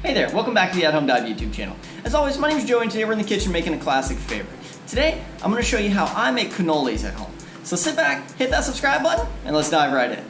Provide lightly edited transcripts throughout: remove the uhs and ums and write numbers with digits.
Hey there, welcome back to the athomedive YouTube channel. As always, my name is Joey and today we're in the kitchen making a classic favorite. Today, I'm going to show you how I make cannolis at home. So sit back, hit that subscribe button, and let's dive right in.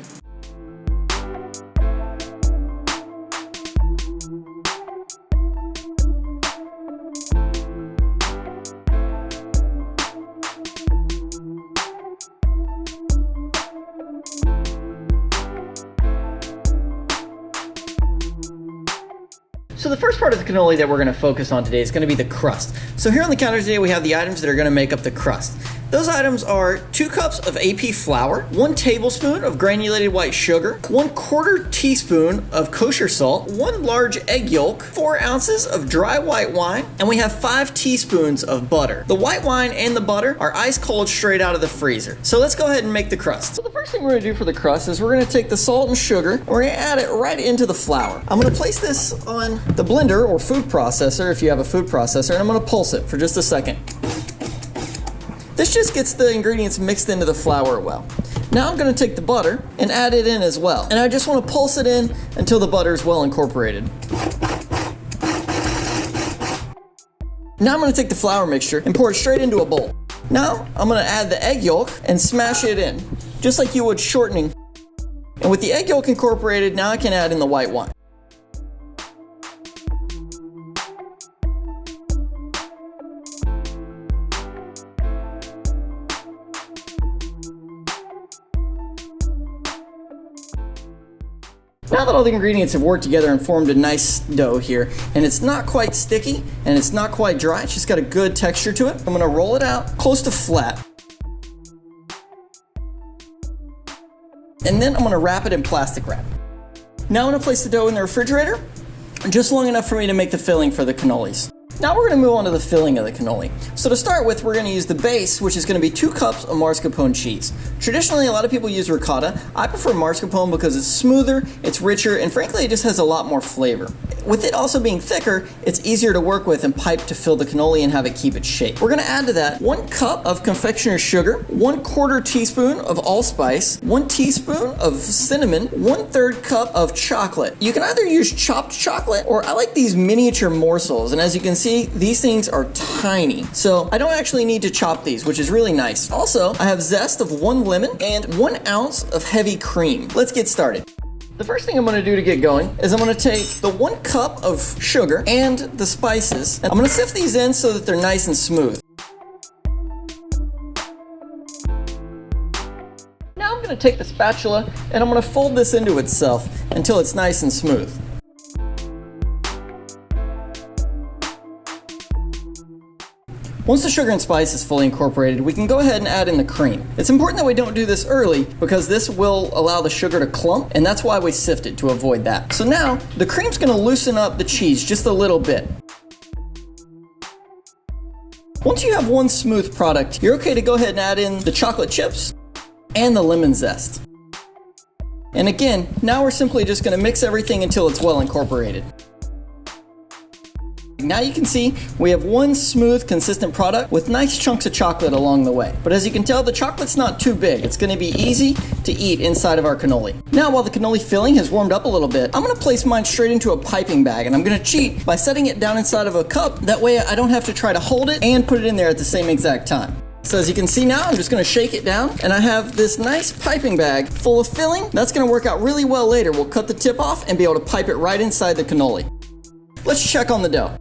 So the first part of the cannoli that we're going to focus on today is going to be the crust. So here on the counter today we have the items that are going to make up the crust. Those items are 2 cups of AP flour, 1 tablespoon of granulated white sugar, 1/4 teaspoon of kosher salt, 1 large egg yolk, 4 ounces of dry white wine, and we have 5 teaspoons of butter. The white wine and the butter are ice cold straight out of the freezer. So let's go ahead and make the crust. So the first thing we're going to do for the crust is we're going to take the salt and sugar and we're going to add it right into the flour. I'm going to place this on the blender or food processor if you have a food processor, and I'm going to pulse it for just a second. This just gets the ingredients mixed into the flour well. Now I'm going to take the butter and add it in as well. And I just want to pulse it in until the butter is well incorporated. Now I'm going to take the flour mixture and pour it straight into a bowl. Now I'm going to add the egg yolk and smash it in, just like you would shortening. And with the egg yolk incorporated, now I can add in the white wine. Now that all the ingredients have worked together and formed a nice dough here, and it's not quite sticky and it's not quite dry, it's just got a good texture to it, I'm going to roll it out close to flat. And then I'm going to wrap it in plastic wrap. Now I'm going to place the dough in the refrigerator, just long enough for me to make the filling for the cannolis. Now we're going to move on to the filling of the cannoli. So to start with, we're going to use the base, which is going to be 2 cups of Marscapone cheese. Traditionally, a lot of people use ricotta. I prefer Marscapone because it's smoother, it's richer, and frankly, it just has a lot more flavor. With it also being thicker, it's easier to work with and pipe to fill the cannoli and have it keep its shape. We're going to add to that 1 cup of Confectioners Sugar, 1/4 teaspoon of Allspice, 1 teaspoon of cinnamon, 1/3 cup of chocolate. You can either use chopped chocolate, or I like these miniature morsels, and as you can see, these things are tiny, so I don't actually need to chop these, which is really nice. Also, I have zest of 1 lemon and 1 ounce of heavy cream. Let's get started. The first thing I'm going to do to get going is I'm going to take the 1 cup of sugar and the spices, and I'm going to sift these in so that they're nice and smooth. Now I'm going to take the spatula and I'm going to fold this into itself until it's nice and smooth. Once the sugar and spice is fully incorporated, we can go ahead and add in the cream. It's important that we don't do this early because this will allow the sugar to clump, and that's why we sift it, to avoid that. So now, the cream's going to loosen up the cheese just a little bit. Once you have one smooth product, you're okay to go ahead and add in the chocolate chips and the lemon zest. And again, now we're simply just going to mix everything until it's well incorporated. Now you can see we have one smooth, consistent product with nice chunks of chocolate along the way. But as you can tell, the chocolate's not too big. It's going to be easy to eat inside of our cannoli. Now, while the cannoli filling has warmed up a little bit, I'm going to place mine straight into a piping bag, and I'm going to cheat by setting it down inside of a cup. That way I don't have to try to hold it and put it in there at the same exact time. So as you can see now, I'm just going to shake it down, and I have this nice piping bag full of filling. That's going to work out really well later. We'll cut the tip off and be able to pipe it right inside the cannoli. Let's check on the dough.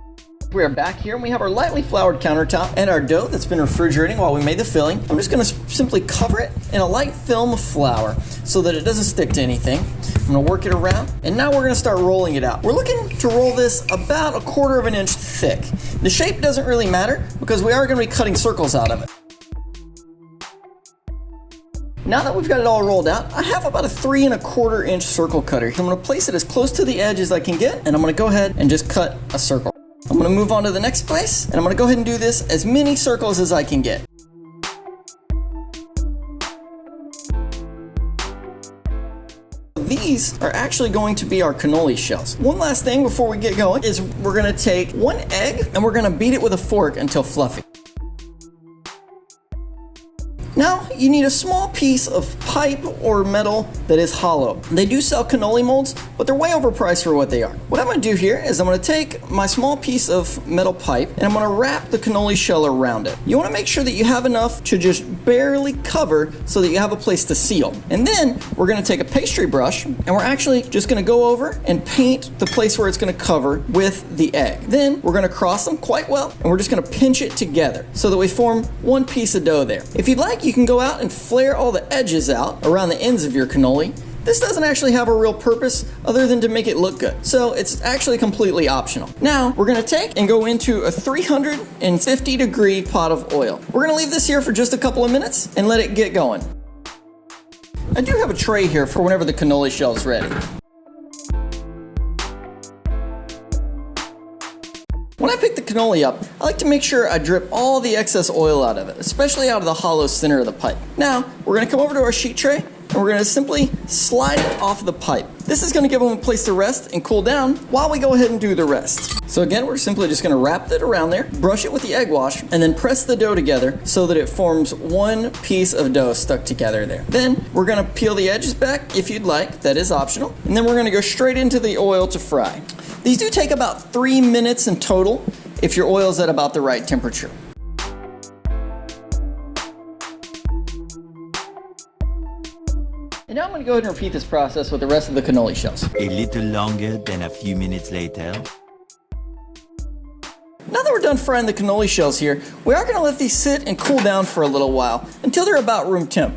We are back here and we have our lightly floured countertop and our dough that's been refrigerating while we made the filling. I'm just going to simply cover it in a light film of flour so that it doesn't stick to anything. I'm going to work it around, and now we're going to start rolling it out. We're looking to roll this about 1/4 of an inch thick. The shape doesn't really matter because we are going to be cutting circles out of it. Now that we've got it all rolled out, I have about a 3 1/4 inch circle cutter. I'm going to place it as close to the edge as I can get, and I'm going to go ahead and just cut a circle. I'm going to move on to the next place, and I'm going to go ahead and do this as many circles as I can get. These are actually going to be our cannoli shells. One last thing before we get going is we're going to take 1 egg and we're going to beat it with a fork until fluffy. Now you need a small piece of pipe or metal that is hollow. They do sell cannoli molds, but they're way overpriced for what they are. What I'm going to do here is I'm going to take my small piece of metal pipe and I'm going to wrap the cannoli shell around it. You want to make sure that you have enough to just barely cover so that you have a place to seal. And then we're going to take a pastry brush and we're actually just going to go over and paint the place where it's going to cover with the egg. Then we're going to cross them quite well and we're just going to pinch it together so that we form one piece of dough there. If you'd like, you can go out and flare all the edges out around the ends of your cannoli. This doesn't actually have a real purpose other than to make it look good, so it's actually completely optional. Now we're going to take and go into a 350 degree pot of oil. We're going to leave this here for just a couple of minutes and let it get going. I do have a tray here for whenever the cannoli shell is ready. When I pick the cannoli up, I like to make sure I drip all the excess oil out of it, especially out of the hollow center of the pipe. Now, we're going to come over to our sheet tray and we're going to simply slide it off the pipe. This is going to give them a place to rest and cool down while we go ahead and do the rest. So again, we're simply just going to wrap it around there, brush it with the egg wash, and then press the dough together so that it forms one piece of dough stuck together there. Then we're going to peel the edges back if you'd like, that is optional, and then we're going to go straight into the oil to fry. These do take about 3 minutes in total if your oil is at about the right temperature. And now I'm going to go ahead and repeat this process with the rest of the cannoli shells. A little longer than a few minutes later. Now that we're done frying the cannoli shells here, we are going to let these sit and cool down for a little while until they're about room temp.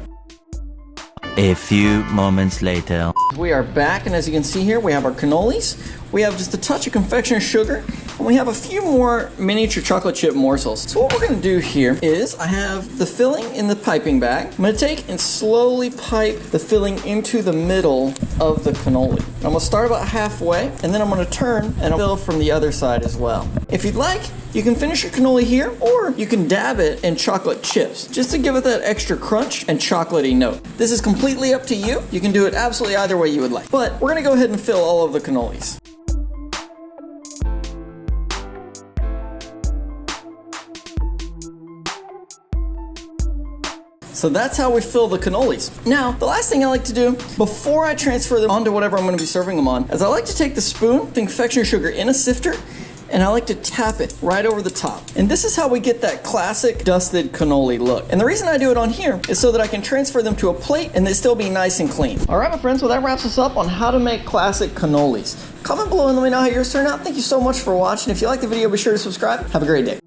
A few moments later. We are back, and as you can see here, we have our cannolis. We have just a touch of confectioner's sugar, and we have a few more miniature chocolate chip morsels. So what we're going to do here is I have the filling in the piping bag. I'm going to take and slowly pipe the filling into the middle of the cannoli. I'm going to start about halfway, and then I'm going to turn and fill from the other side as well. If you'd like, you can finish your cannoli here, or you can dab it in chocolate chips, just to give it that extra crunch and chocolatey note. This is completely up to you. You can do it absolutely either way you would like. But we're going to go ahead and fill all of the cannolis. So that's how we fill the cannolis. Now, the last thing I like to do before I transfer them onto whatever I'm going to be serving them on is I like to take the spoon, confectioner sugar in a sifter, and I like to tap it right over the top. And this is how we get that classic dusted cannoli look. And the reason I do it on here is so that I can transfer them to a plate and they still be nice and clean. All right, my friends, well that wraps us up on how to make classic cannolis. Comment below and let me know how yours turn out. Thank you so much for watching. If you like the video, be sure to subscribe. Have a great day.